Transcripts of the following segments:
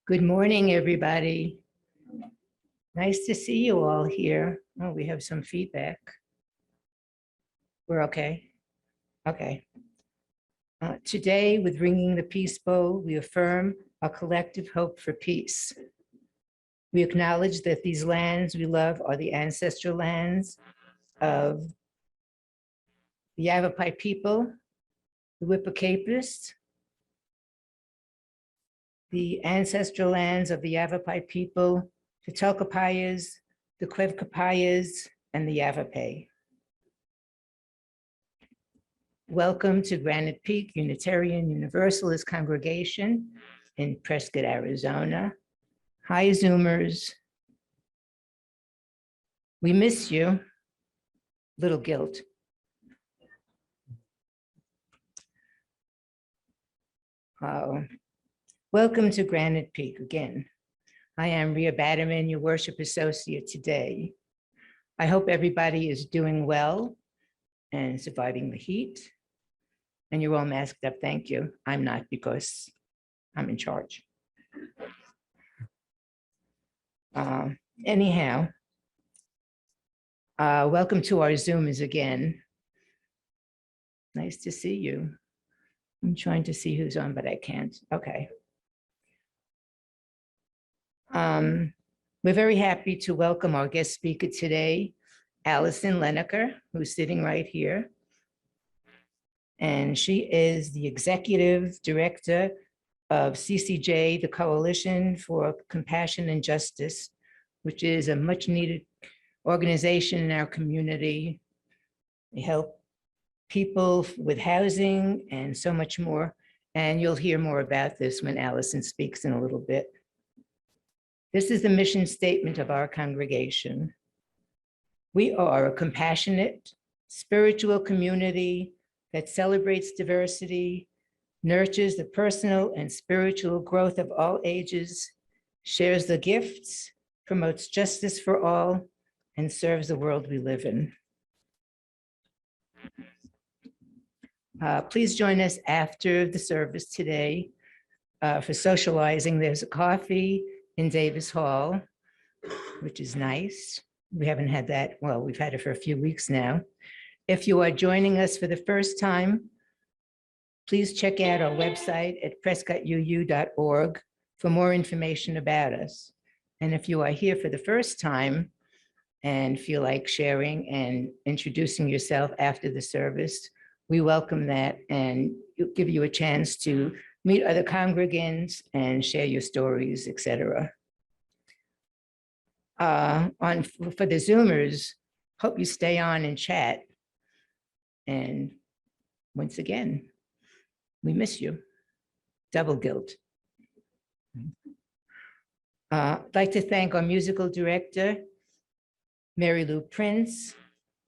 Good morning, everybody. Nice to see you all here. Oh, we have some feedback. We're okay. Okay. Today, with ringing the peace bowl, we affirm our collective hope for peace. We acknowledge that these lands we love are the ancestral lands of the Yavapai people, the Whippecapers, the ancestral lands of the Yavapai people, the Tokopayas, the Quevcapayas, and the Yavapai. Welcome to Granite Peak Unitarian Universalist Congregation in Prescott, Arizona. Hi, Zoomers. We miss you. Little guilt. Welcome to Granite Peak again. I am Rhea Batterman, your worship associate today. I hope everybody is doing well and surviving the heat. And you're all masked up, thank you. I'm not, because I'm in charge. Anyhow, welcome to our Zoomers again. Nice to see you. I'm trying to see who's on, but I can't. Okay. We're very happy to welcome our guest speaker today, Allison Lenocker, who's sitting right here. And she is the executive director of CCJ, the Coalition for Compassion and Justice, which is a much needed organization in our community. They help people with housing and so much more. And you'll hear more about this when Allison speaks in a little bit. This is the mission statement of our congregation. We are a compassionate, spiritual community that celebrates diversity, nurtures the personal and spiritual growth of all ages, shares the gifts, promotes justice for all, and serves the world we live in. Please join us after the service today for socializing. There's a coffee in Davis Hall, which is nice. We haven't had that, well, we've had it for a few weeks now. If you are joining us for the first time, please check out our website at prescottuu.org for more information about us. And if you are here for the first time and feel like sharing and introducing yourself after the service, we welcome that and give you a chance to meet other congregants and share your stories, etc. For the Zoomers, hope you stay on and chat. And once again, we miss you. Double guilt. I'd like to thank our musical director, Mary Lou Prince,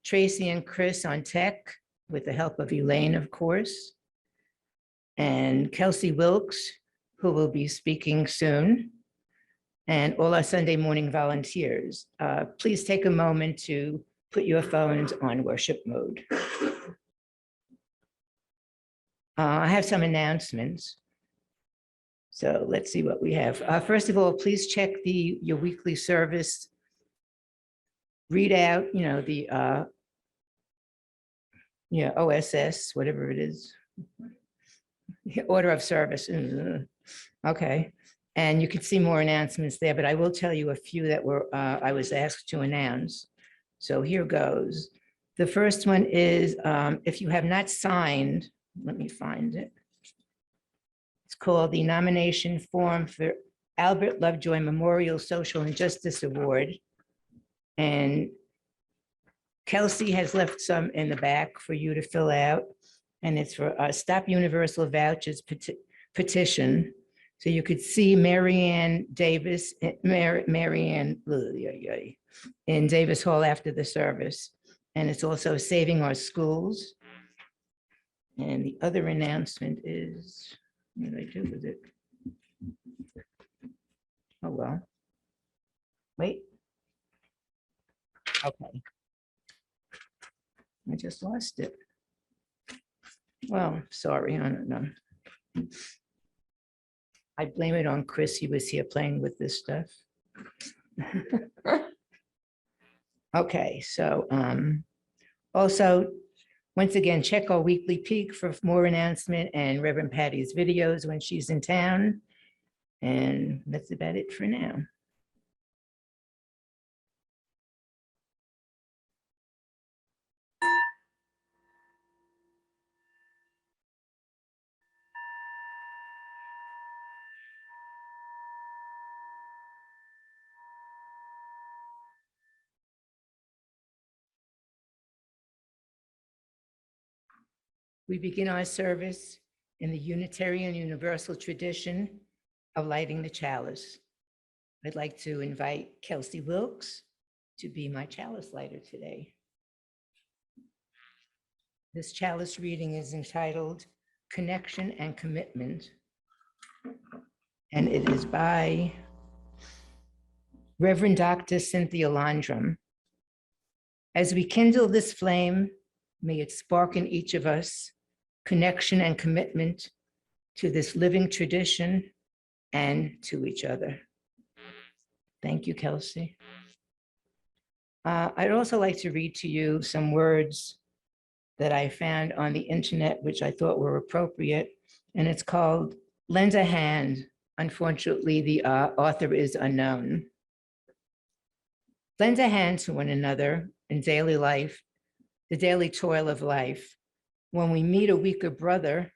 Tracy and Chris on tech, with the help of Elaine, of course, and Kelsey Wilkes, who will be speaking soon, and all our Sunday morning volunteers. Please take a moment to put your phones on worship mode. I have some announcements. So let's see what we have. First of all, please check your weekly service. Read out, the OSS, whatever it is. Order of service. Okay. And you can see more announcements there, but I will tell you a few that I was asked to announce. So here goes. The first one is, if you have not signed, let me find it. It's called the nomination form for Albert Lovejoy Memorial Social Injustice Award. And Kelsey has left some in the back for you to fill out. And it's for Stop Universal Vouchers petition. So you could see Marianne Davis, Marianne in Davis Hall after the service. And it's also Saving Our Schools. And the other announcement is, what did I do with it? Oh, well. Wait. Okay. I just lost it. Well, sorry, I don't know. I blame it on Chris. He was here playing with this stuff. Okay, so also, once again, check our weekly peek for more announcement and Reverend Patty's videos when she's in town. And that's about it for now. We begin our service in the Unitarian Universal tradition of lighting the chalice. I'd like to invite Kelsey Wilkes to be my chalice lighter today. This chalice reading is entitled Connection and Commitment, and it is by Reverend Dr. Cynthia Landrum. As we kindle this flame, may it spark in each of us connection and commitment to this living tradition and to each other. Thank you, Kelsey. I'd also like to read to you some words that I found on the internet, which I thought were appropriate, and it's called Lend a Hand. Unfortunately, the author is unknown. Lend a hand to one another in daily life, the daily toil of life. When we meet a weaker brother,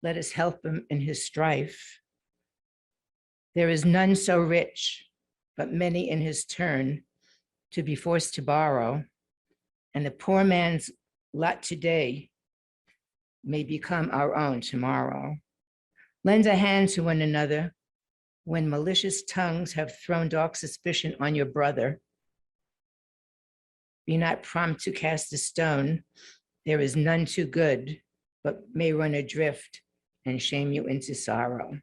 let us help him in his strife. There is none so rich, but many in his turn to be forced to borrow, and the poor man's lot today may become our own tomorrow. Lend a hand to one another when malicious tongues have thrown dark suspicion on your brother. Be not prompt to cast a stone. There is none too good, but may run adrift and shame you into sorrow.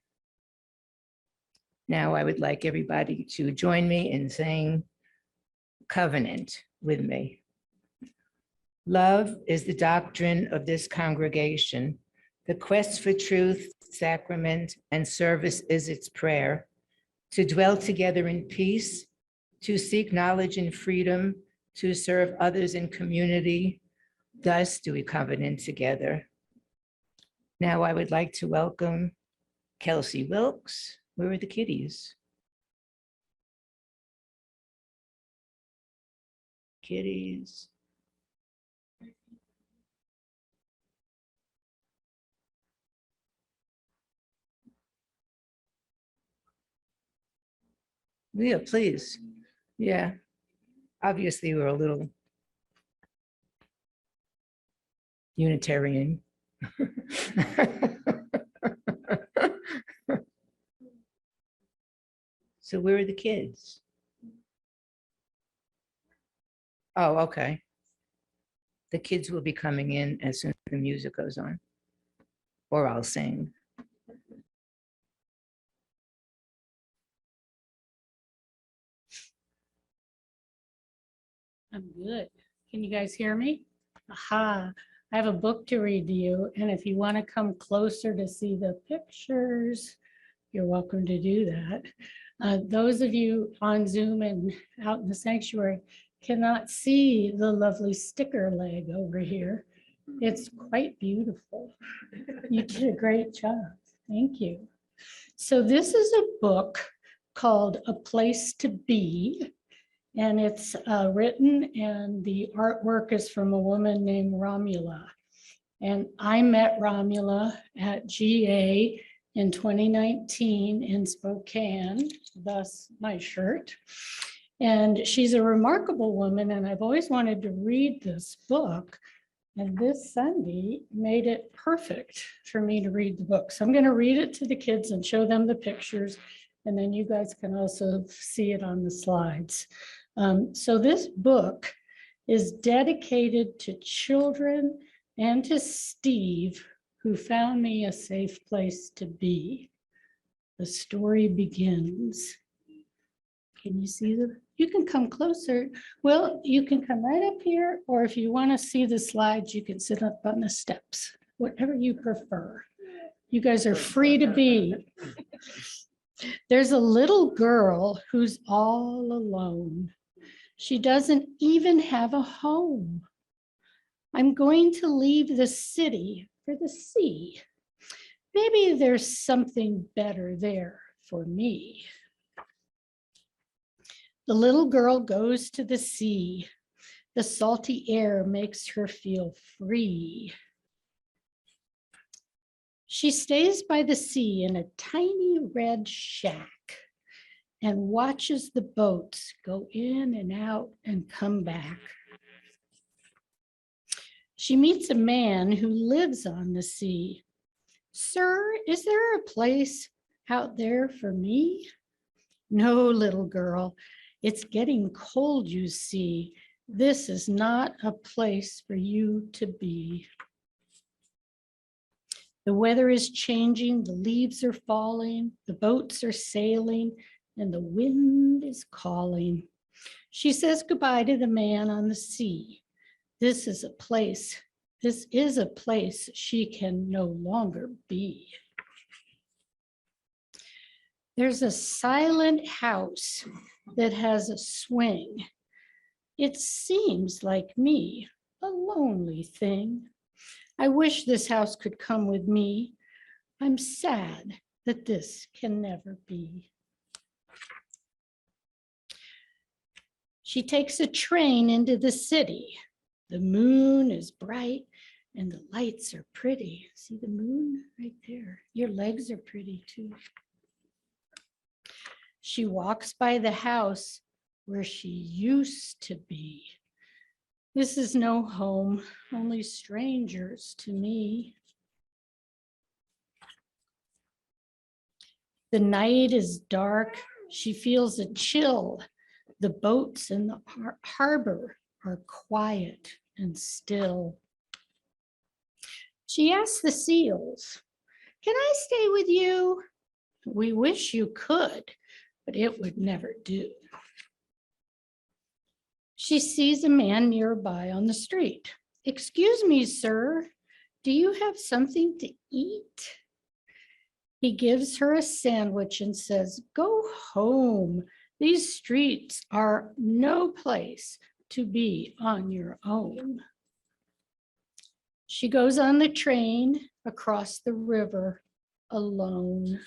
Now I would like everybody to join me in saying covenant with me. Love is the doctrine of this congregation. The quest for truth, sacrament, and service is its prayer. To dwell together in peace, to seek knowledge and freedom, to serve others in community. Thus do we covenant together. Now I would like to welcome Kelsey Wilkes. Where are the kitties? Kitties. Yeah, please. Yeah. Obviously, we're a little Unitarian. So where are the kids? Oh, okay. The kids will be coming in as soon as the music goes on, or I'll sing. I'm good. Can you guys hear me? Aha, I have a book to read to you, and if you want to come closer to see the pictures, you're welcome to do that. Those of you on Zoom and out in the sanctuary cannot see the lovely sticker leg over here. It's quite beautiful. You did a great job. Thank you. So this is a book called A Place to Be. And it's written, and the artwork is from a woman named Romula. And I met Romula at GA in 2019 in Spokane, thus my shirt. And she's a remarkable woman, and I've always wanted to read this book. And this Sunday made it perfect for me to read the book. So I'm going to read it to the kids and show them the pictures. And then you guys can also see it on the slides. So this book is dedicated to children and to Steve, who found me a safe place to be. The story begins. Can you see you can come closer. Well, you can come right up here, or if you want to see the slides, you can sit up on the steps, whatever you prefer. You guys are free to be. There's a little girl who's all alone. She doesn't even have a home. I'm going to leave the city for the sea. Maybe there's something better there for me. The little girl goes to the sea. The salty air makes her feel free. She stays by the sea in a tiny red shack and watches the boats go in and out and come back. She meets a man who lives on the sea. Sir, is there a place out there for me? No, little girl, it's getting cold, you see. This is not a place for you to be. The weather is changing, the leaves are falling, the boats are sailing, and the wind is calling. She says goodbye to the man on the sea. This is a place she can no longer be. There's a silent house that has a swing. It seems like me, a lonely thing. I wish this house could come with me. I'm sad that this can never be. She takes a train into the city. The moon is bright and the lights are pretty. See the moon right there? Your legs are pretty too. She walks by the house where she used to be. This is no home, only strangers to me. The night is dark. She feels a chill. The boats in the harbor are quiet and still. She asks the seals, "Can I stay with you?" "We wish you could, but it would never do." She sees a man nearby on the street. "Excuse me, sir, do you have something to eat?" He gives her a sandwich and says, "Go home. These streets are no place to be on your own." She goes on the train across the river alone.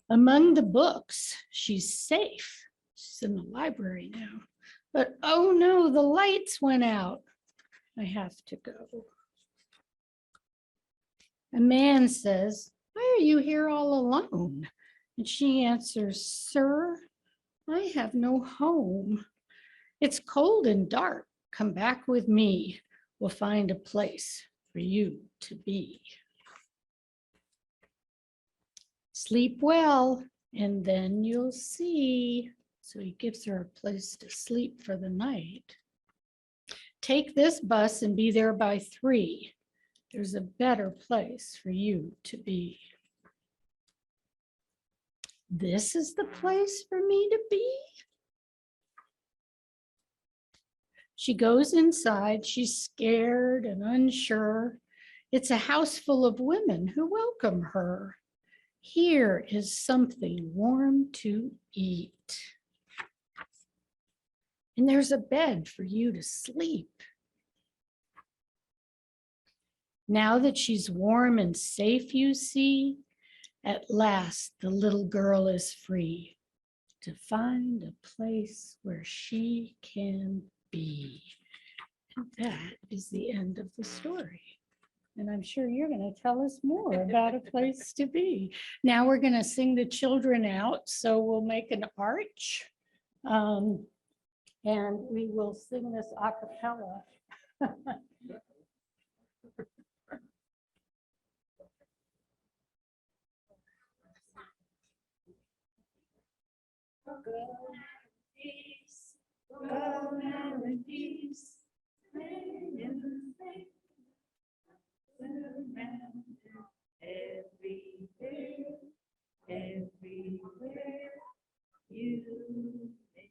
Among the books, she's safe. She's in the library now. But oh no, the lights went out. I have to go. A man says, "Why are you here all alone?" And she answers, "Sir, I have no home. It's cold and dark. Come back with me. We'll find a place for you to be. Sleep well, and then you'll see." So he gives her a place to sleep for the night. "Take this bus and be there by 3. There's a better place for you to be." This is the place for me to be? She goes inside. She's scared and unsure. It's a house full of women who welcome her. Here is something warm to eat. And there's a bed for you to sleep. Now that she's warm and safe, you see, at last the little girl is free to find a place where she can be. And that is the end of the story. And I'm sure you're going to tell us more about a place to be. Now we're going to sing the children out. So we'll make an arch. And we will sing this a cappella. Go in peace, go now in peace, reign in the faith, around everywhere, everywhere you may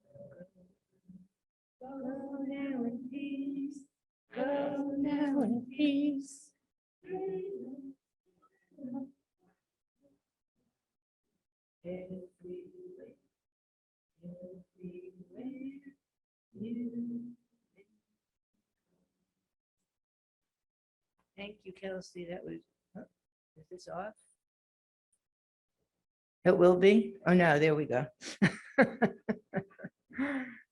go. Go now in peace, go now in peace, Thank you, Kelsey. That was, oh, is this off? It will be? Oh, no, there we go.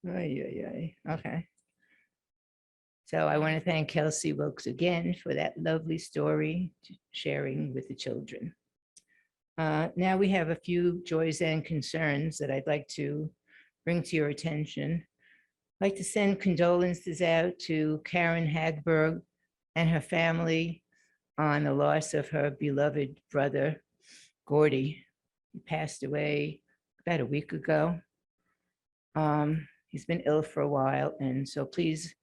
Ay. Okay. So I want to thank Kelsey Wilkes again for that lovely story sharing with the children. Now we have a few joys and concerns that I'd like to bring to your attention. I'd like to send condolences out to Karen Hagberg and her family on the loss of her beloved brother, Gordy. He passed away about a week ago. He's been ill for a while, and so please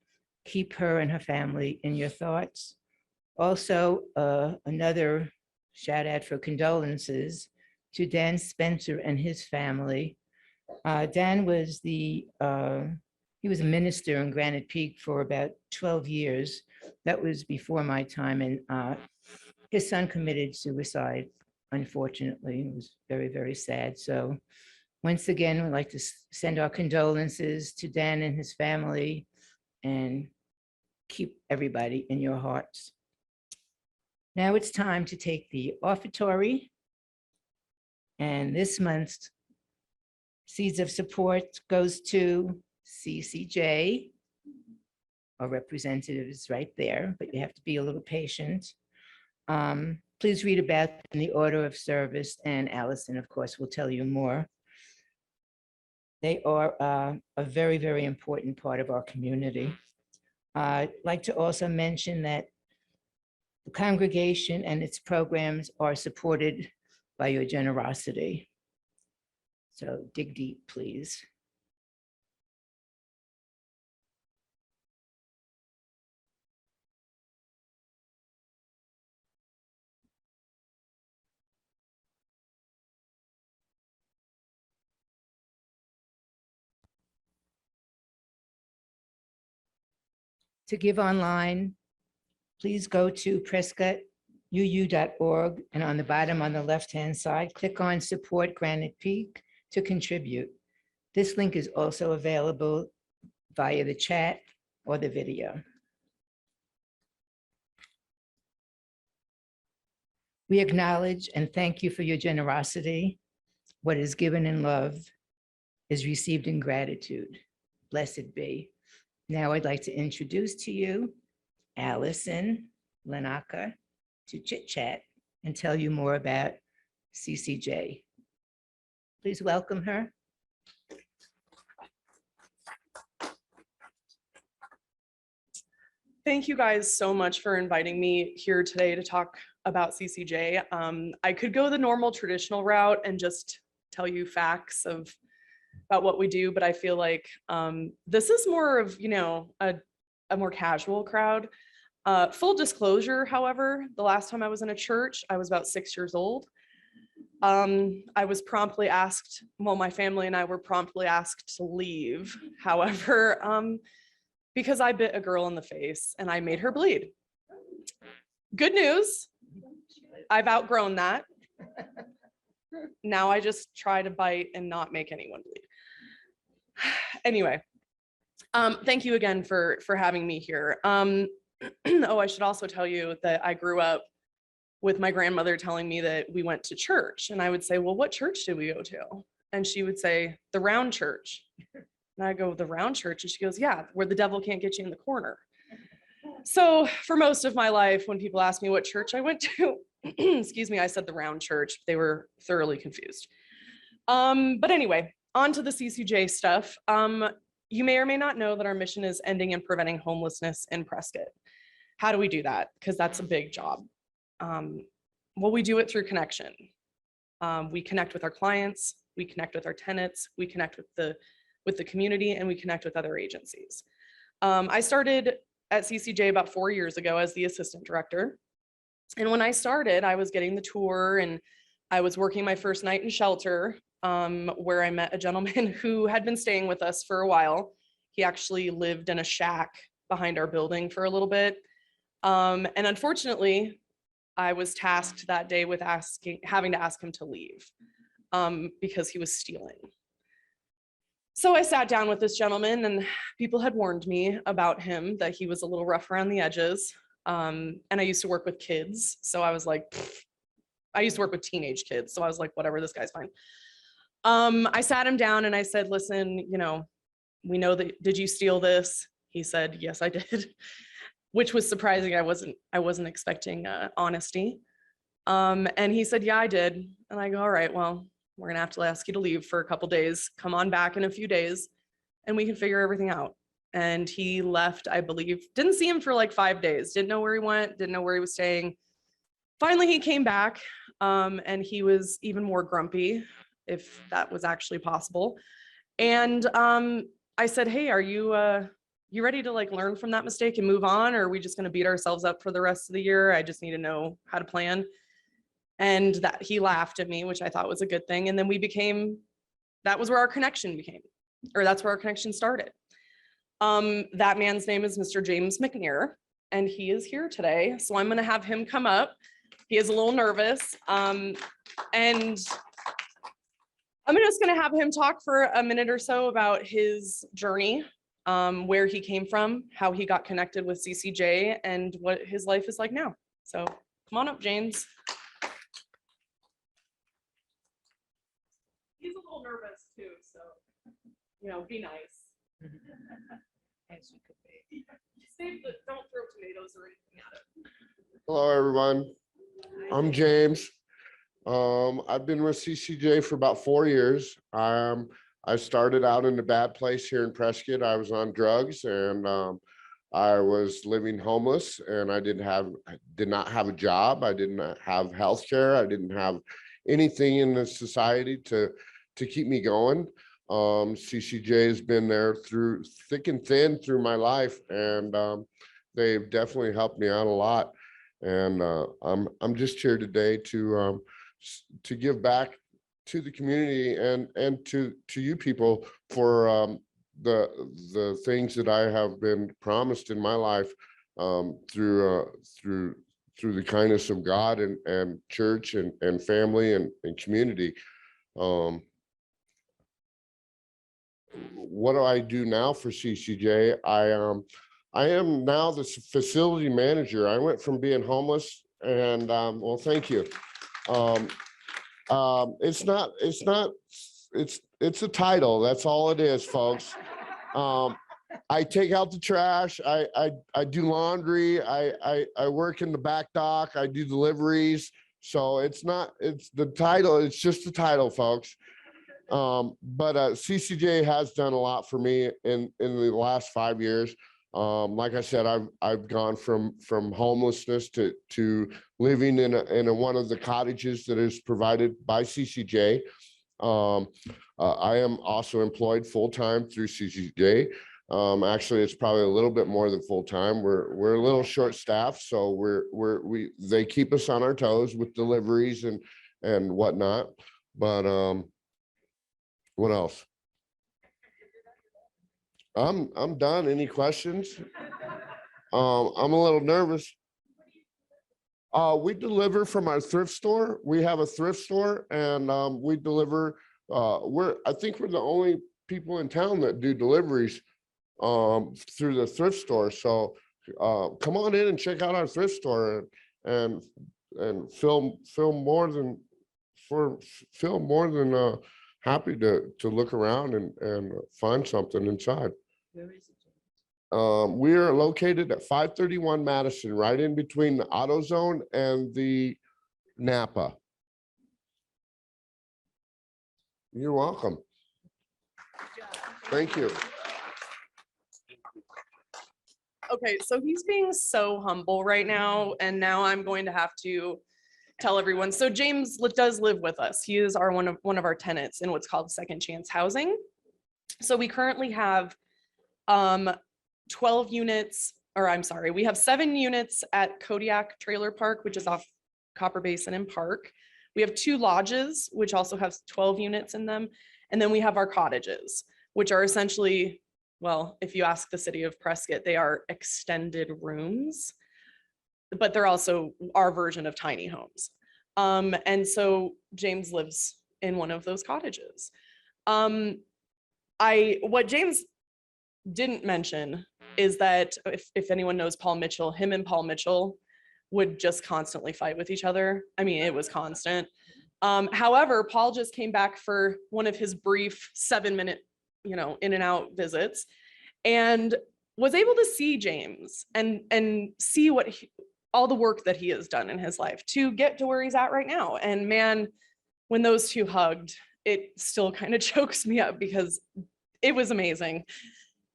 keep her and her family in your thoughts. Also, another shout out for condolences to Dan Spencer and his family. Dan was he was a minister in Granite Peak for about 12 years. That was before my time, and his son committed suicide, unfortunately. It was very, very sad. So once again, we'd like to send our condolences to Dan and his family, and keep everybody in your hearts. Now it's time to take the offertory. And this month's Seeds of Support goes to CCJ. Our representative is right there, but you have to be a little patient. Please read about in the order of service, and Allison, of course, will tell you more. They are a very, very important part of our community. I'd like to also mention that the congregation and its programs are supported by your generosity. So dig deep, please. To give online, please go to prescottuu.org, and on the bottom on the left-hand side, click on Support Granite Peak to contribute. This link is also available via the chat or the video. We acknowledge and thank you for your generosity. What is given in love is received in gratitude. Blessed be. Now I'd like to introduce to you Allison Lenocker to chit chat and tell you more about CCJ. Please welcome her. Thank you guys so much for inviting me here today to talk about CCJ. I could go the normal traditional route and just tell you facts about what we do, but I feel like this is more of, a more casual crowd. Full disclosure, however, the last time I was in a church, I was about 6 years old. I was promptly asked, well, my family and I were promptly asked to leave. However, because I bit a girl in the face and I made her bleed. Good news, I've outgrown that. Now I just try to bite and not make anyone bleed. Anyway, thank you again for having me here. Oh, I should also tell you that I grew up with my grandmother telling me that we went to church, and I would say, well, what church did we go to? And she would say, the round church. And I go, the round church? And she goes, yeah, where the devil can't get you in the corner. So for most of my life, when people ask me what church I went to, excuse me, I said the round church. They were thoroughly confused. But anyway, on to the CCJ stuff. You may or may not know that our mission is ending and preventing homelessness in Prescott. How do we do that? Because that's a big job. Well, we do it through connection. We connect with our clients, we connect with our tenants, we connect with the community, and we connect with other agencies. I started at CCJ about 4 years ago as the assistant director. And when I started, I was getting the tour and I was working my first night in shelter, where I met a gentleman who had been staying with us for a while. He actually lived in a shack behind our building for a little bit. And unfortunately, I was tasked that day with having to ask him to leave because he was stealing. So I sat down with this gentleman, and people had warned me about him, that he was a little rough around the edges. And I used to work with kids. So I was like, pfft. I used to work with teenage kids. So I was like, whatever, this guy's fine. I sat him down and I said, listen, you know, we know that, did you steal this? He said, yes, I did, which was surprising. I wasn't expecting honesty. And he said, yeah, I did. And I go, all right, well, we're gonna have to ask you to leave for a couple days. Come on back in a few days and we can figure everything out. And he left, I believe, didn't see him for like 5 days, didn't know where he went, didn't know where he was staying. Finally, he came back and he was even more grumpy, if that was actually possible. And I said, hey, are you ready to like learn from that mistake and move on? Or are we just gonna beat ourselves up for the rest of the year? I just need to know how to plan. And that he laughed at me, which I thought was a good thing. And then that was where our connection became, or that's where our connection started. That man's name is Mr. James McNair, and he is here today. So I'm gonna have him come up. He is a little nervous. And I'm just gonna have him talk for a minute or so about his journey, where he came from, how he got connected with CCJ, and what his life is like now. So come on up, James. He's a little nervous too, so, you know, be nice. As you could be. Don't throw tomatoes or anything at it. Hello, everyone. I'm James. I've been with CCJ for about 4 years. I started out in a bad place here in Prescott. I was on drugs, and I was living homeless, and I did not have a job. I didn't have health care. I didn't have anything in the society to keep me going. CCJ has been there through thick and thin through my life, and they've definitely helped me out a lot. And I'm just here today to give back to the community and to you people for the things that I have been promised in my life through the kindness of God and church and family and community. What do I do now for CCJ? I am now the facility manager. I went from being homeless, and well, thank you. It's a title. That's all it is, folks. I take out the trash. I do laundry. I work in the back dock. I do deliveries. So it's the title. It's just the title, folks. But CCJ has done a lot for me in the last 5 years. Like I said, I've gone from homelessness to living in one of the cottages that is provided by CCJ. I am also employed full-time through CCJ. Actually, it's probably a little bit more than full-time. We're a little short-staffed, so they keep us on our toes with deliveries and whatnot. But what else? I'm done. Any questions? I'm a little nervous. We deliver from our thrift store. We have a thrift store, and we deliver. I think we're the only people in town that do deliveries through the thrift store. So come on in and check out our thrift store and feel more than happy to look around and find something inside. Where is it? We are located at 531 Madison, right in between the AutoZone and the Napa. You're welcome. Thank you. Okay, so he's being so humble right now, and now I'm going to have to tell everyone. So James does live with us. He is one of our tenants in what's called second chance housing. So we currently have 12 units, or I'm sorry, we have 7 units at Kodiak Trailer Park, which is off Copper Basin and Park. We have 2 lodges, which also have 12 units in them. And then we have our cottages, which are essentially, well, if you ask the city of Prescott, they are extended rooms. but they're also our version of tiny homes. And so James lives in one of those cottages. What James didn't mention is that if anyone knows Paul Mitchell, him and Paul Mitchell would just constantly fight with each other. I mean, it was constant. However, Paul just came back for one of his brief 7-minute, in and out visits, and was able to see James and see all the work that he has done in his life to get to where he's at right now. And man, when those two hugged, it still kind of chokes me up because it was amazing.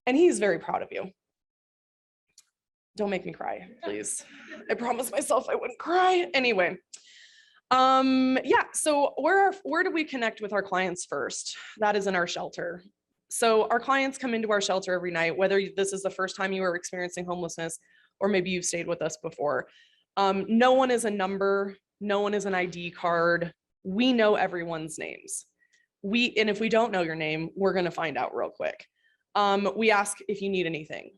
And he's very proud of you. Don't make me cry, please. I promised myself I wouldn't cry. Anyway, yeah, so where do we connect with our clients first? That is in our shelter. So our clients come into our shelter every night, whether this is the first time you are experiencing homelessness, or maybe you've stayed with us before. No one is a number, no one is an ID card. We know everyone's names. And if we don't know your name, we're gonna find out real quick. We ask if you need anything.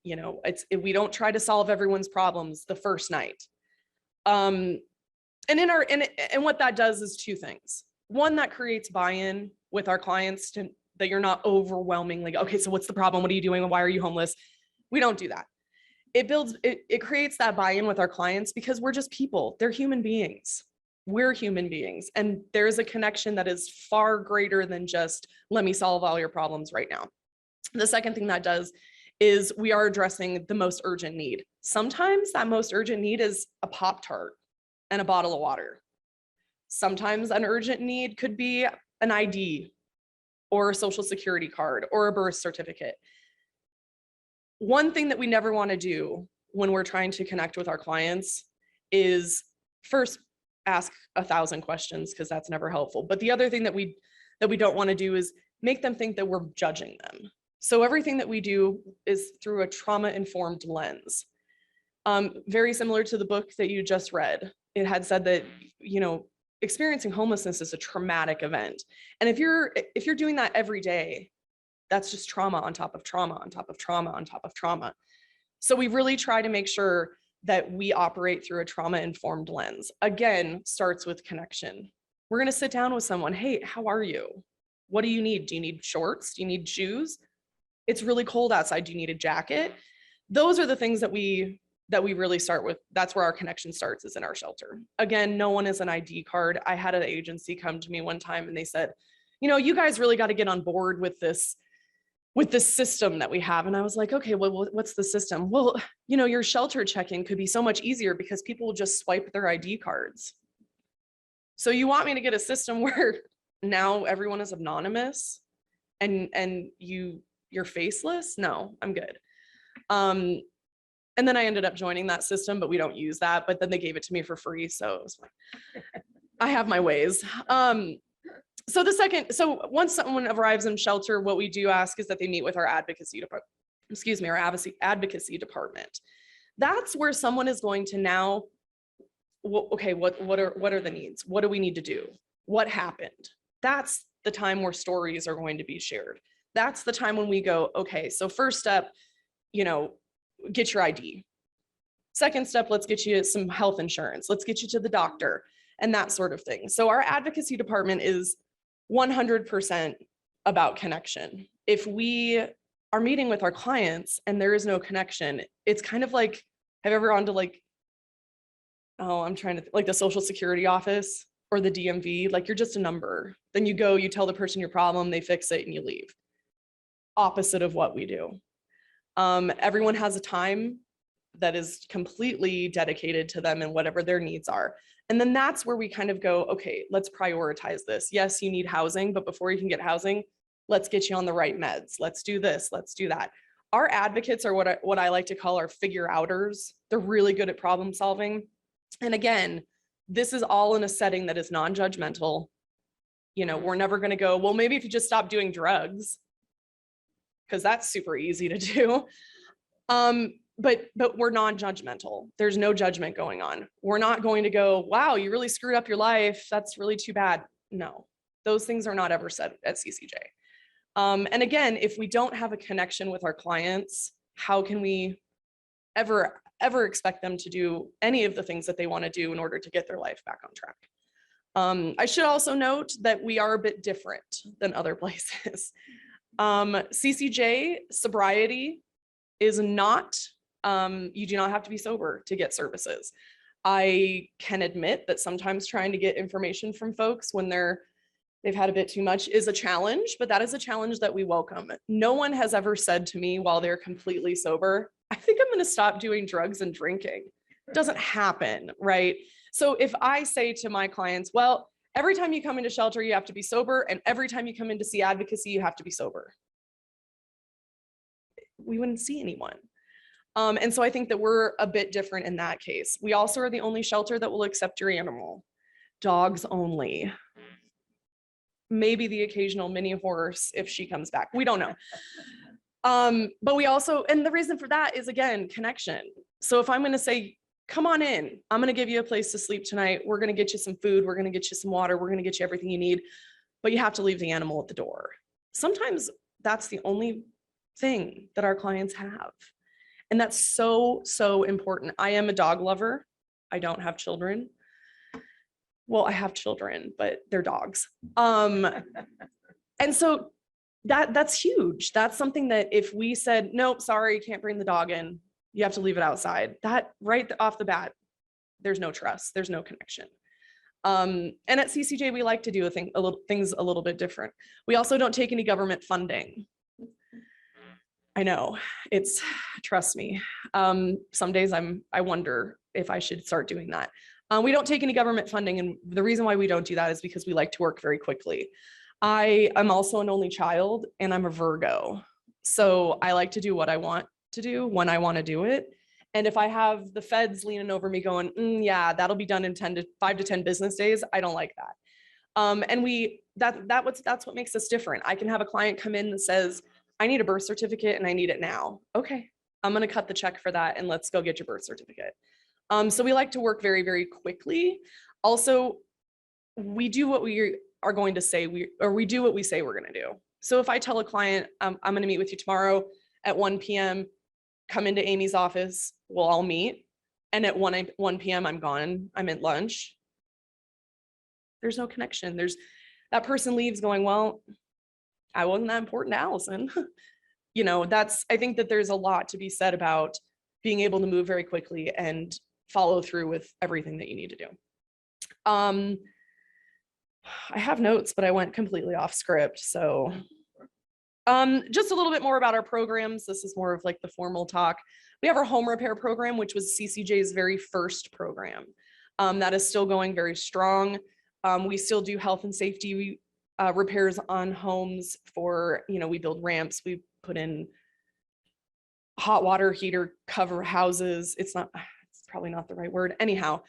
We don't try to solve everyone's problems the first night. And what that does is two things. One, that creates buy-in with our clients that you're not overwhelmingly, okay, so what's the problem? What are you doing? Why are you homeless? We don't do that. It creates that buy-in with our clients because we're just people. They're human beings. We're human beings. And there's a connection that is far greater than just, let me solve all your problems right now. The second thing that does is we are addressing the most urgent need. Sometimes that most urgent need is a Pop-Tart and a bottle of water. Sometimes an urgent need could be an ID or a social security card or a birth certificate. One thing that we never want to do when we're trying to connect with our clients is first ask 1,000 questions, because that's never helpful. But the other thing that we don't want to do is make them think that we're judging them. So everything that we do is through a trauma-informed lens. Very similar to the book that you just read. It had said that, experiencing homelessness is a traumatic event. And if you're doing that every day, that's just trauma on top of trauma on top of trauma on top of trauma. So we really try to make sure that we operate through a trauma-informed lens. Again, starts with connection. We're going to sit down with someone. Hey, how are you? What do you need? Do you need shorts? Do you need shoes? It's really cold outside. Do you need a jacket? Those are the things that we really start with. That's where our connection starts, is in our shelter. Again, no one is an ID card. I had an agency come to me one time and they said, you guys really got to get on board with this system that we have. And I was like, okay, well, what's the system? Well, your shelter check-in could be so much easier because people will just swipe their ID cards. So you want me to get a system where now everyone is anonymous and you're faceless? No, I'm good. And then I ended up joining that system, but we don't use that. But then they gave it to me for free. So it was fine. I have my ways. So once someone arrives in shelter, what we do ask is that they meet with our advocacy department. That's where someone is going to now, okay, what are the needs? What do we need to do? What happened? That's the time where stories are going to be shared. That's the time when we go, okay, so first step, get your ID. Second step, let's get you some health insurance. Let's get you to the doctor and that sort of thing. So our advocacy department is 100% about connection. If we are meeting with our clients and there is no connection, it's kind of like, have you ever gone to like the Social Security office or the DMV? Like, you're just a number. Then you go, you tell the person your problem, they fix it and you leave. Opposite of what we do. Everyone has a time that is completely dedicated to them and whatever their needs are. And then that's where we kind of go, okay, let's prioritize this. Yes, you need housing, but before you can get housing, let's get you on the right meds. Let's do this, let's do that. Our advocates are what I like to call our figure outers. They're really good at problem solving. And again, this is all in a setting that is non-judgmental. We're never gonna go, well, maybe if you just stop doing drugs, because that's super easy to do. But we're non-judgmental. There's no judgment going on. We're not going to go, wow, you really screwed up your life. That's really too bad. No, those things are not ever said at CCJ. And again, if we don't have a connection with our clients, how can we ever ever expect them to do any of the things that they want to do in order to get their life back on track. I should also note that we are a bit different than other places. CCJ sobriety is not, you do not have to be sober to get services. I can admit that sometimes trying to get information from folks when they've had a bit too much is a challenge, but that is a challenge that we welcome. No one has ever said to me while they're completely sober, I think I'm going to stop doing drugs and drinking. It doesn't happen, right? So if I say to my clients, well, every time you come into shelter, you have to be sober, and every time you come in to see advocacy, you have to be sober, we wouldn't see anyone. And so I think that we're a bit different in that case. We also are the only shelter that will accept your animal. Dogs only. Maybe the occasional mini horse if she comes back. We don't know. But we also, and the reason for that is, again, connection. So if I'm going to say, come on in, I'm going to give you a place to sleep tonight. We're going to get you some food. We're going to get you some water. We're going to get you everything you need. But you have to leave the animal at the door. Sometimes that's the only thing that our clients have. And that's so, so important. I am a dog lover. I don't have children. Well, I have children, but they're dogs. And so that's huge. That's something that if we said, nope, sorry, can't bring the dog in, you have to leave it outside. That right off the bat, there's no trust, there's no connection. And at CCJ, we like to do things a little bit different. We also don't take any government funding. I know, trust me. Some days I wonder if I should start doing that. We don't take any government funding, and the reason why we don't do that is because we like to work very quickly. I'm also an only child, and I'm a Virgo. So I like to do what I want to do when I want to do it. And if I have the feds leaning over me going, yeah, that'll be done in 5 to 10 business days, I don't like that. And that's what makes us different. I can have a client come in that says, I need a birth certificate and I need it now. Okay, I'm going to cut the check for that and let's go get your birth certificate. So we like to work very, very quickly. Also, we do what we are going to say, we do what we say we're going to do. So if I tell a client, I'm going to meet with you tomorrow at 1 p.m., come into Amy's office, we'll all meet. And at 1 p.m. I'm gone, I'm at lunch. There's no connection. That person leaves going, well, I wasn't that important to Allison. You know, I think that there's a lot to be said about being able to move very quickly and follow through with everything that you need to do. I have notes, but I went completely off script. So just a little bit more about our programs. This is more of like the formal talk. We have our home repair program, which was CCJ's very first program. That is still going very strong. We still do health and safety repairs on homes for, we build ramps, we put in hot water heater cover houses. It's probably not the right word. Anyhow,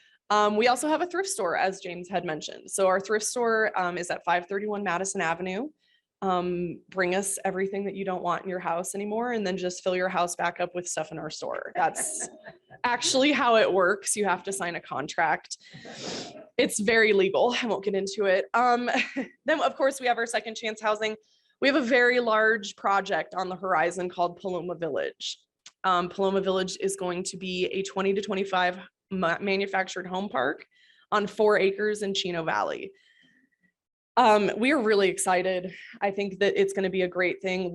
we also have a thrift store, as James had mentioned. So our thrift store is at 531 Madison Avenue. Bring us everything that you don't want in your house anymore, and then just fill your house back up with stuff in our store. That's actually how it works. You have to sign a contract. It's very legal. I won't get into it. Then of course we have our second chance housing. We have a very large project on the horizon called Paloma Village. Paloma Village is going to be a 20 to 25 manufactured home park on 4 acres in Chino Valley. We are really excited. I think that it's going to be a great thing.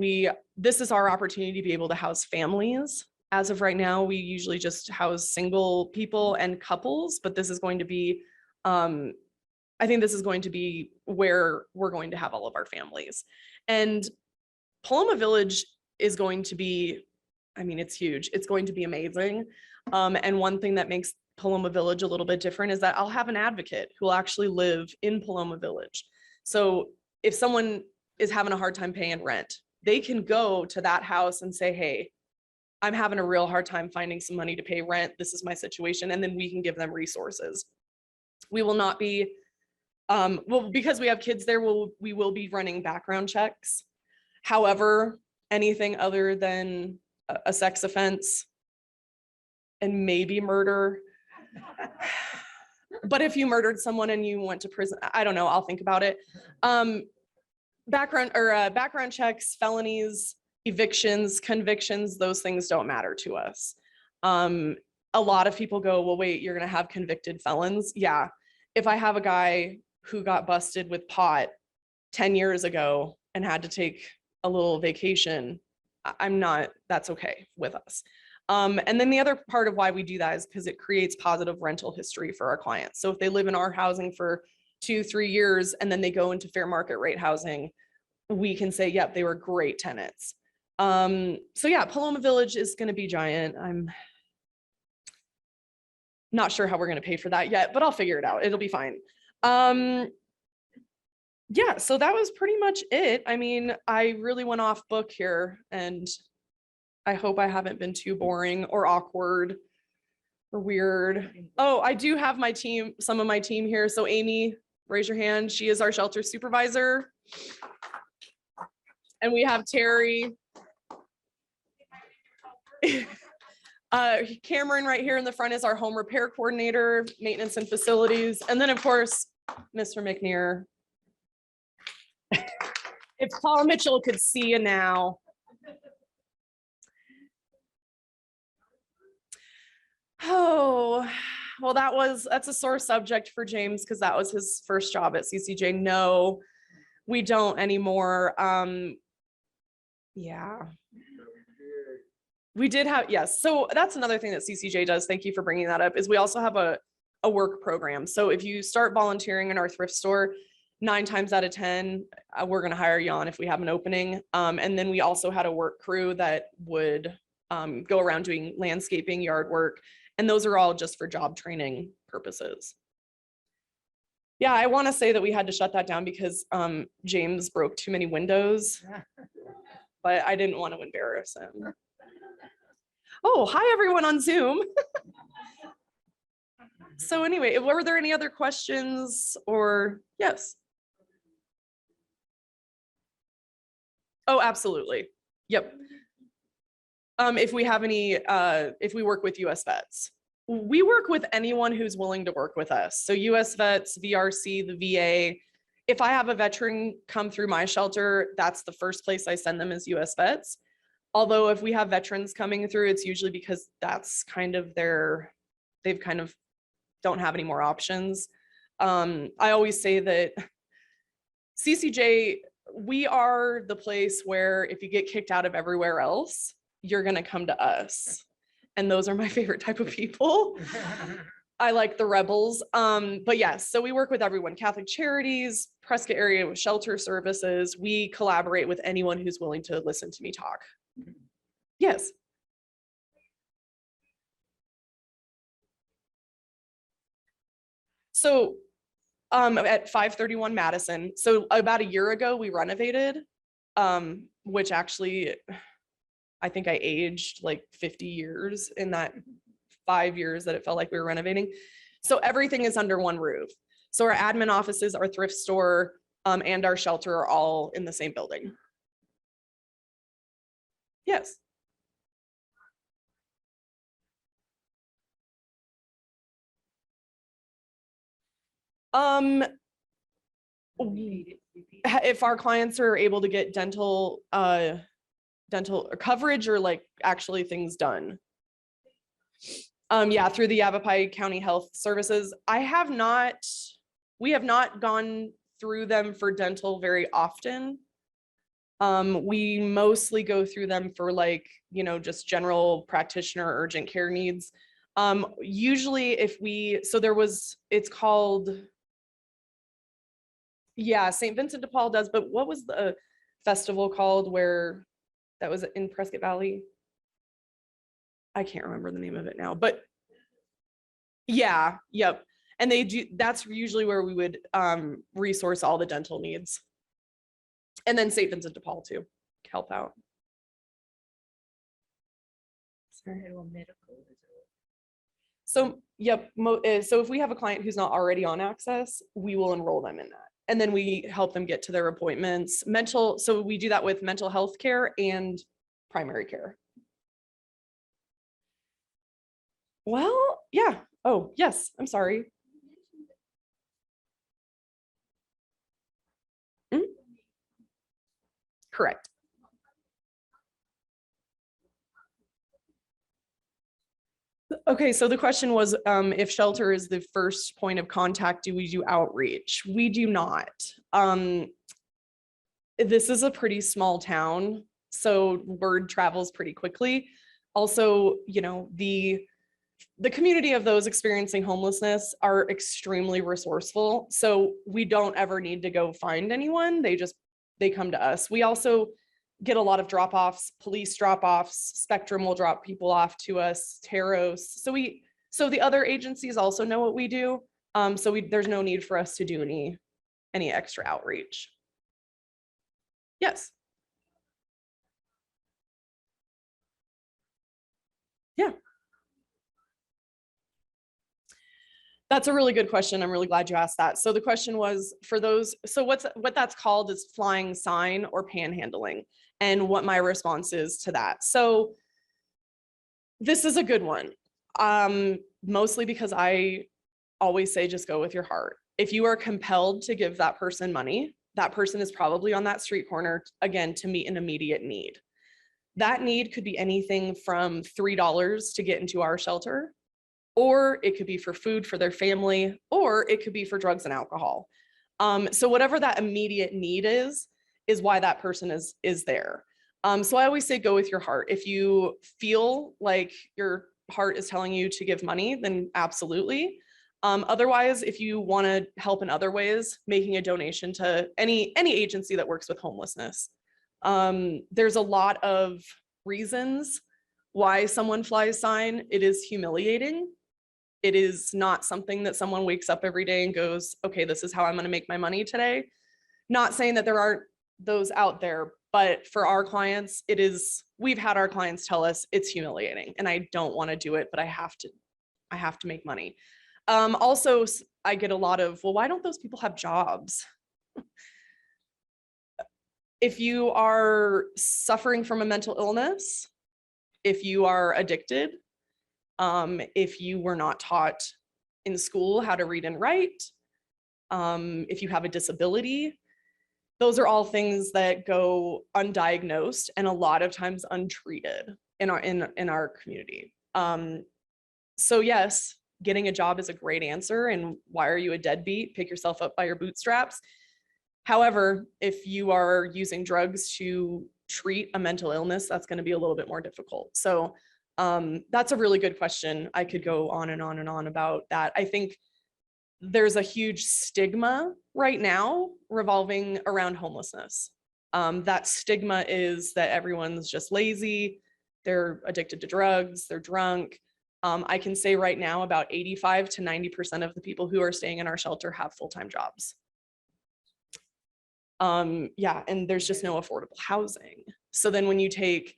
This is our opportunity to be able to house families. As of right now, we usually just house single people and couples, but this is going to be, I think this is going to be where we're going to have all of our families. And Paloma Village is going to be, it's huge. It's going to be amazing. And one thing that makes Paloma Village a little bit different is that I'll have an advocate who will actually live in Paloma Village. So if someone is having a hard time paying rent, they can go to that house and say, hey, I'm having a real hard time finding some money to pay rent. This is my situation. And then we can give them resources. We will not be, because we have kids there, we will be running background checks. However, anything other than a sex offense and maybe murder. But if you murdered someone and you went to prison, I don't know, I'll think about it. Background checks, felonies, evictions, convictions, those things don't matter to us. a lot of people go, well, wait, you're going to have convicted felons. Yeah. If I have a guy who got busted with pot 10 years ago and had to take a little vacation, I'm not, that's okay with us. And then the other part of why we do that is because it creates positive rental history for our clients. So if they live in our housing for 2-3 years and then they go into fair market rate housing, we can say, yep, they were great tenants. So yeah, Paloma Village is going to be giant. I'm not sure how we're going to pay for that yet, but I'll figure it out. It'll be fine. Yeah, so that was pretty much it. I mean, I really went off book here, and I hope I haven't been too boring or awkward or weird. Oh, I do have my team, some of my team here. So Amy, raise your hand. She is our shelter supervisor. And we have Terry. Cameron right here in the front is our home repair coordinator, maintenance and facilities. And then of course, Mr. McNear. If Paul Mitchell could see you now. Oh, well, that's a sore subject for James because that was his first job at CCJ. No, we don't anymore. Yeah. We did have, yes. So that's another thing that CCJ does. Thank you for bringing that up, is we also have a work program. So if you start volunteering in our thrift store, 9 times out of 10, we're going to hire you on if we have an opening. And then we also had a work crew that would go around doing landscaping, yard work, and those are all just for job training purposes. Yeah, I want to say that we had to shut that down because James broke too many windows, but I didn't want to embarrass him. Oh, hi everyone on Zoom. So anyway, were there any other questions or yes? Oh, absolutely. Yep. If we have any, if we work with US vets, we work with anyone who's willing to work with us. So US vets, VRC, the VA. If I have a veteran come through my shelter, that's the first place I send them is US vets. Although if we have veterans coming through, it's usually because that's kind of they've kind of don't have any more options. I always say that CCJ, we are the place where if you get kicked out of everywhere else, you're going to come to us. And those are my favorite type of people. I like the rebels. But yes, so we work with everyone, Catholic Charities, Prescott area with shelter services. We collaborate with anyone who's willing to listen to me talk. Yes. So at 531 Madison. So about a year ago, we renovated, which actually, I think I aged like 50 years in that 5 years that it felt like we were renovating. So everything is under one roof. So our admin offices, our thrift store, and our shelter are all in the same building. Yes. If our clients are able to get dental coverage or like actually things done. Yeah, through the Yavapai County Health Services. We have not gone through them for dental very often. We mostly go through them for like, just general practitioner urgent care needs. Usually if it's called, yeah, St. Vincent de Paul does, but what was the festival called where that was in Prescott Valley? I can't remember the name of it now, but yeah, yep. And they do, that's usually where we would resource all the dental needs. And then St. Vincent de Paul too, help out. So, yep. So if we have a client who's not already on access, we will enroll them in that. And then we help them get to their appointments. So we do that with mental health care and primary care. Well, yeah. Oh, yes. I'm sorry. Mm-hmm. Correct. Okay, so the question was, if shelter is the first point of contact, do we do outreach? We do not. This is a pretty small town, so word travels pretty quickly. Also, you know, the community of those experiencing homelessness are extremely resourceful. So we don't ever need to go find anyone. They come to us. We also get a lot of drop-offs, police drop-offs. Spectrum will drop people off to us, Taros. So the other agencies also know what we do. There's no need for us to do any extra outreach. Yes. Yeah. That's a really good question. I'm really glad you asked that. So the question was for those, so what that's called is flying sign or panhandling, and what my response is to that. So this is a good one. Mostly because I always say, just go with your heart. If you are compelled to give that person money, that person is probably on that street corner, again, to meet an immediate need. That need could be anything from $3 to get into our shelter, or it could be for food for their family, or it could be for drugs and alcohol. So whatever that immediate need is why that person is there. So I always say, go with your heart. If you feel like your heart is telling you to give money, then absolutely. Otherwise, if you want to help in other ways, making a donation to any agency that works with homelessness. There's a lot of reasons why someone flies sign. It is humiliating. It is not something that someone wakes up every day and goes, okay, this is how I'm going to make my money today. Not saying that there aren't those out there, but for our clients, we've had our clients tell us it's humiliating and I don't want to do it, but I have to make money. Also, I get a lot of, well, why don't those people have jobs? If you are suffering from a mental illness, if you are addicted, if you were not taught in school how to read and write, if you have a disability, those are all things that go undiagnosed and a lot of times untreated in our community. So yes, getting a job is a great answer. And why are you a deadbeat? Pick yourself up by your bootstraps. However, if you are using drugs to treat a mental illness, that's going to be a little bit more difficult. So that's a really good question. I could go on and on and on about that. I think there's a huge stigma right now revolving around homelessness. That stigma is that everyone's just lazy, they're addicted to drugs, they're drunk. I can say right now about 85 to 90% of the people who are staying in our shelter have full-time jobs. Yeah, and there's just no affordable housing. So then when you take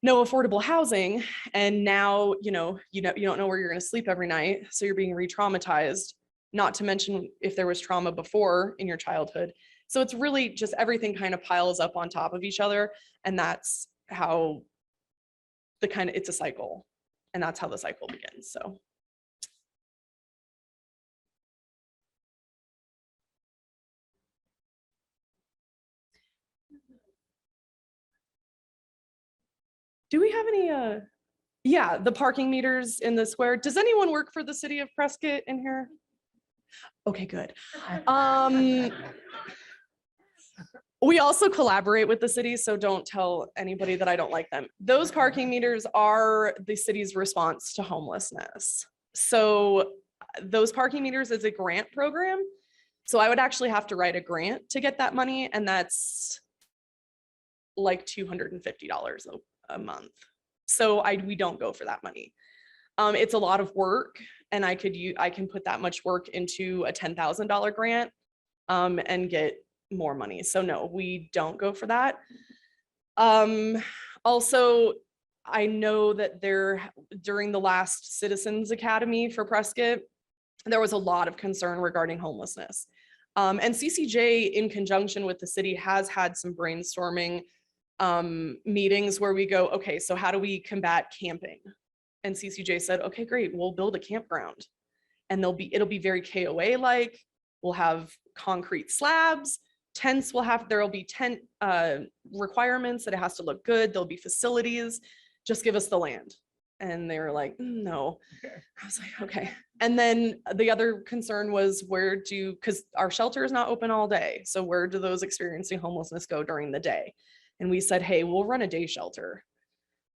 no affordable housing and now, you don't know where you're going to sleep every night. So you're being re-traumatized, not to mention if there was trauma before in your childhood. So it's really just everything kind of piles up on top of each other. And that's how it's a cycle. And that's how the cycle begins. So. Do we have any, yeah, the parking meters in the square. Does anyone work for the city of Prescott in here? Okay, good. We also collaborate with the city, so don't tell anybody that I don't like them. Those parking meters are the city's response to homelessness. So those parking meters is a grant program. So I would actually have to write a grant to get that money, and that's like $250 a month. So we don't go for that money. It's a lot of work, and I can put that much work into a $10,000 grant and get more money. So no, we don't go for that. Also, I know that during the last Citizens Academy for Prescott, there was a lot of concern regarding homelessness. And CCJ, in conjunction with the city, has had some brainstorming meetings where we go, okay, so how do we combat camping? And CCJ said, okay, great, we'll build a campground. And it'll be very KOA-like. We'll have concrete slabs, tents there'll be tent requirements that it has to look good. There'll be facilities, just give us the land And they were like, no. I was like, okay. And then the other concern was because our shelter is not open all day. So where do those experiencing homelessness go during the day? And we said, hey, we'll run a day shelter.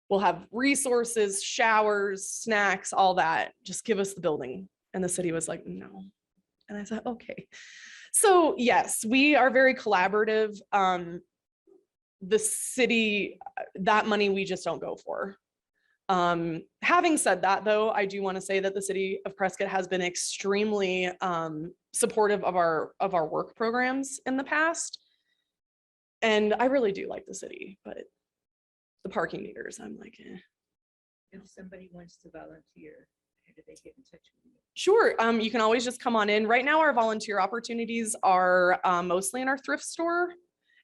We'll have resources, showers, snacks, all that. Just give us the building. And the city was like, no. And I said, okay. So yes, we are very collaborative. The city, that money we just don't go for. Having said that, though, I do want to say that the city of Prescott has been extremely supportive of our work programs in the past. And I really do like the city, but the parking meters, I'm like, eh. If somebody wants to volunteer, how do they get in touch with you? Sure. You can always just come on in. Right now, our volunteer opportunities are mostly in our thrift store.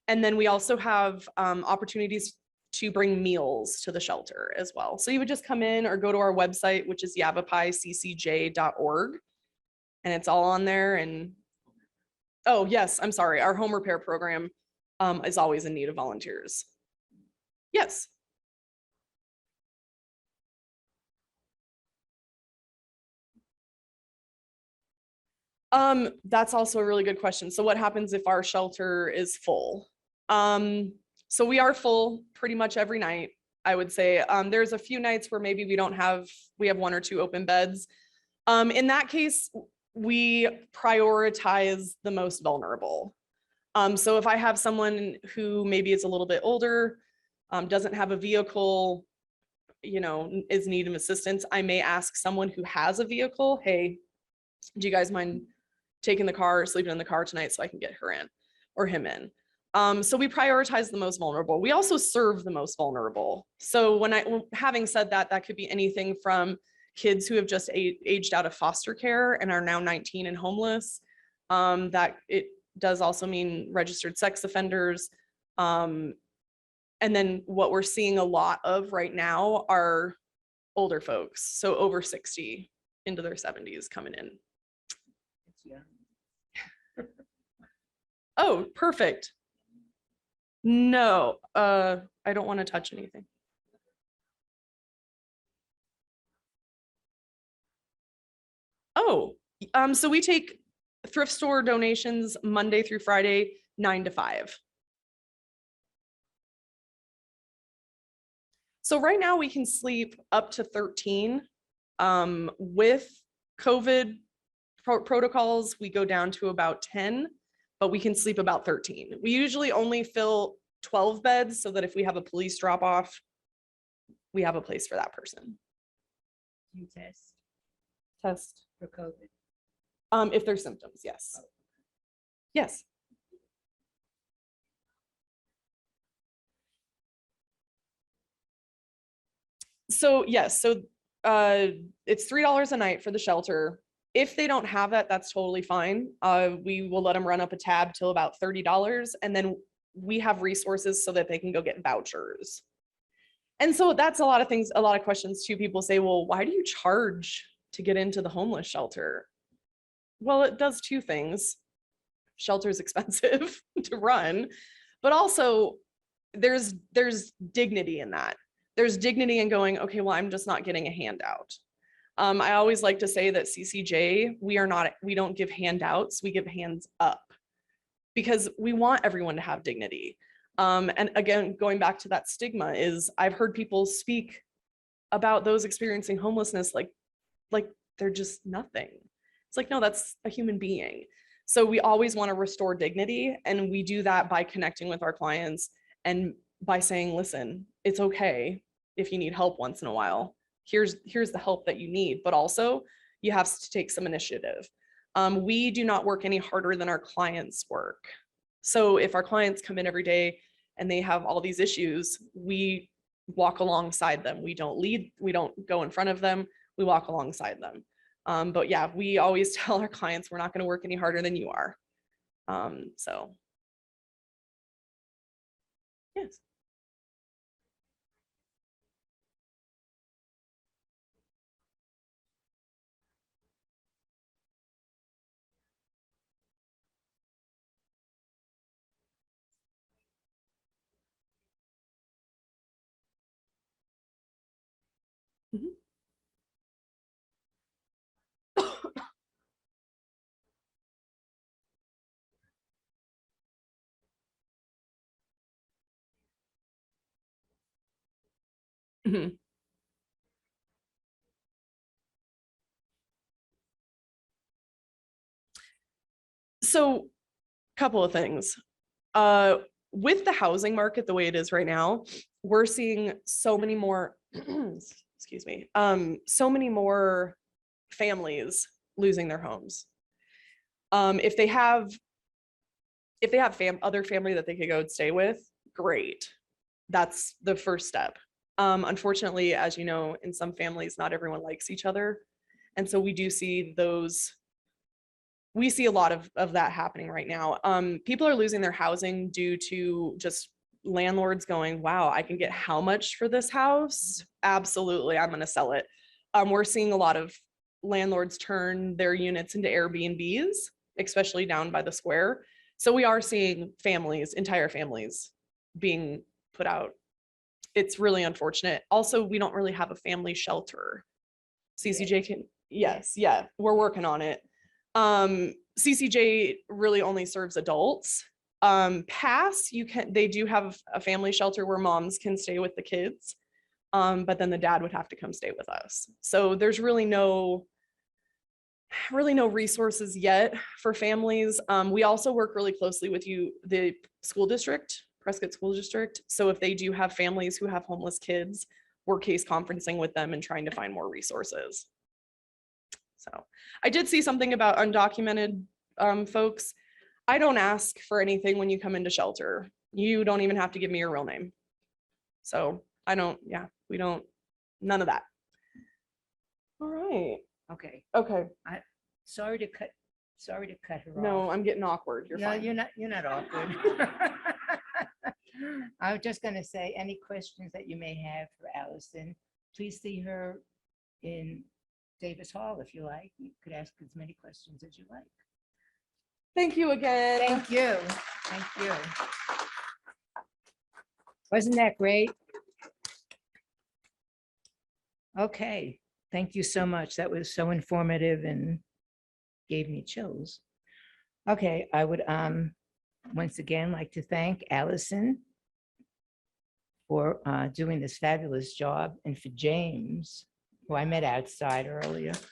And then we also have opportunities to bring meals to the shelter as well. So you would just come in or go to our website, which is yavapai.ccj.org. And it's all on there. And oh, yes, I'm sorry. Our home repair program is always in need of volunteers. Yes. That's also a really good question. So what happens if our shelter is full? So we are full pretty much every night, I would say. There's a few nights where maybe we have 1 or 2 open beds. In that case, we prioritize the most vulnerable. So if I have someone who maybe is a little bit older, doesn't have a vehicle, is needing assistance, I may ask someone who has a vehicle, hey, do you guys mind taking the car, sleeping in the car tonight so I can get her in or him in? So we prioritize the most vulnerable. We also serve the most vulnerable. So having said that, that could be anything from kids who have just aged out of foster care and are now 19 and homeless. That it does also mean registered sex offenders. And then what we're seeing a lot of right now are older folks. So over 60 into their 70s coming in. Oh, perfect. No, I don't want to touch anything. Oh, so we take thrift store donations Monday through Friday, 9 to 5. So right now we can sleep up to 13. With COVID protocols, we go down to about 10, but we can sleep about 13. We usually only fill 12 beds so that if we have a police drop off, we have a place for that person. You test For COVID. if there's symptoms, yes. Yes. So yes, so it's $3 a night for the shelter. If they don't have that, that's totally fine. We will let them run up a tab till about $30, and then we have resources so that they can go get vouchers. And so that's a lot of things, a lot of questions too. People say, well, why do you charge to get into the homeless shelter? Well, it does 2 things. Shelter is expensive to run, but also there's dignity in that. There's dignity in going, okay, well, I'm just not getting a handout. I always like to say that CCJ, we don't give handouts, we give hands up, because we want everyone to have dignity. And again, going back to that stigma, is I've heard people speak about those experiencing homelessness like they're just nothing. It's like, no, that's a human being. So we always want to restore dignity, and we do that by connecting with our clients and by saying, listen, it's okay if you need help once in a while. Here's the help that you need, but also you have to take some initiative. We do not work any harder than our clients work. So if our clients come in every day and they have all these issues, we walk alongside them. We don't lead, we don't go in front of them, we walk alongside them. But yeah, we always tell our clients, we're not going to work any harder than you are. So yes. Mhm. Mhm. So, couple of things. Uh, with the housing market the way it is right now, we're seeing so many more, excuse me, so many more families losing their homes. If they have other family that they could go and stay with, great. That's the first step. Unfortunately, as you know, in some families, not everyone likes each other. And so we do see those, we see a lot of that happening right now. People are losing their housing due to just landlords going, wow, I can get how much for this house? Absolutely, I'm going to sell it. We're seeing a lot of landlords turn their units into Airbnbs, especially down by the square. So we are seeing families, entire families being put out. It's really unfortunate. Also, we don't really have a family shelter. CCJ can, yes, yeah, we're working on it. CCJ really only serves adults. Pass, they do have a family shelter where moms can stay with the kids. But then the dad would have to come stay with us. So there's really no resources yet for families. We also work really closely with the school district, Prescott School District. So if they do have families who have homeless kids, we're case conferencing with them and trying to find more resources. So I did see something about undocumented folks. I don't ask for anything when you come into shelter. You don't even have to give me your real name. So I don't, yeah, we don't, none of that. All right. Okay, Okay. sorry to cut her off. No, I'm getting awkward. You're No, fine. you're not awkward. I was just gonna say, any questions that you may have for Allison, please see her in Davis Hall if you like. You could ask as many questions as you like. Thank you again. Thank you. Thank you. Wasn't that great? Okay, thank you so much. That was so informative and gave me chills. Okay, I would once again like to thank Allison for doing this fabulous job, and for James, who I met outside earlier. Isn't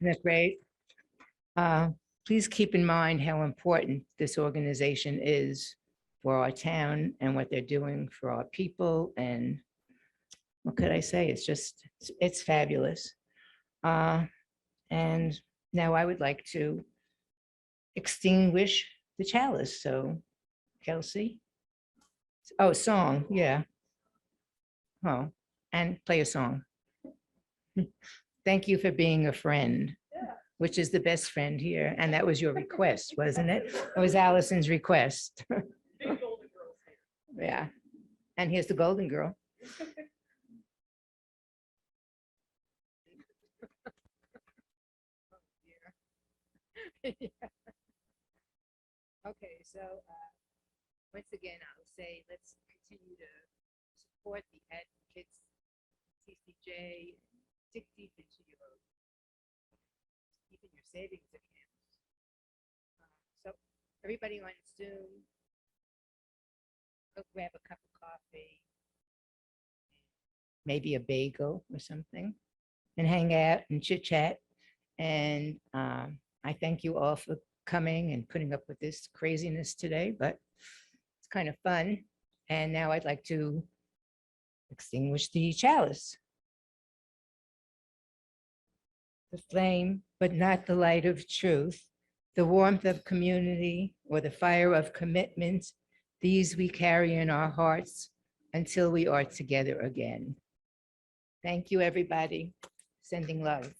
that great? Please keep in mind how important this organization is for our town and what they're doing for our people. And what could I say? It's fabulous. And now I would like to extinguish the chalice. So, Kelsey. Oh, song, yeah. Oh, and play a song. Thank you for being a friend, which is the best friend here. And that was your request, wasn't it? It was Allison's request. Yeah. And here's the golden girl. Okay, so once again, I'll say let's continue to support the advocates, CCJ, dig deep into even your savings accounts. So everybody on Zoom, go grab a cup of coffee, maybe a bagel or something, and hang out and chit chat. And I thank you all for coming and putting up with this craziness today, but it's kind of fun. And now I'd like to extinguish the chalice. The flame, but not the light of truth, the warmth of community or the fire of commitment, these we carry in our hearts until we are together again. Thank you, everybody. Sending love.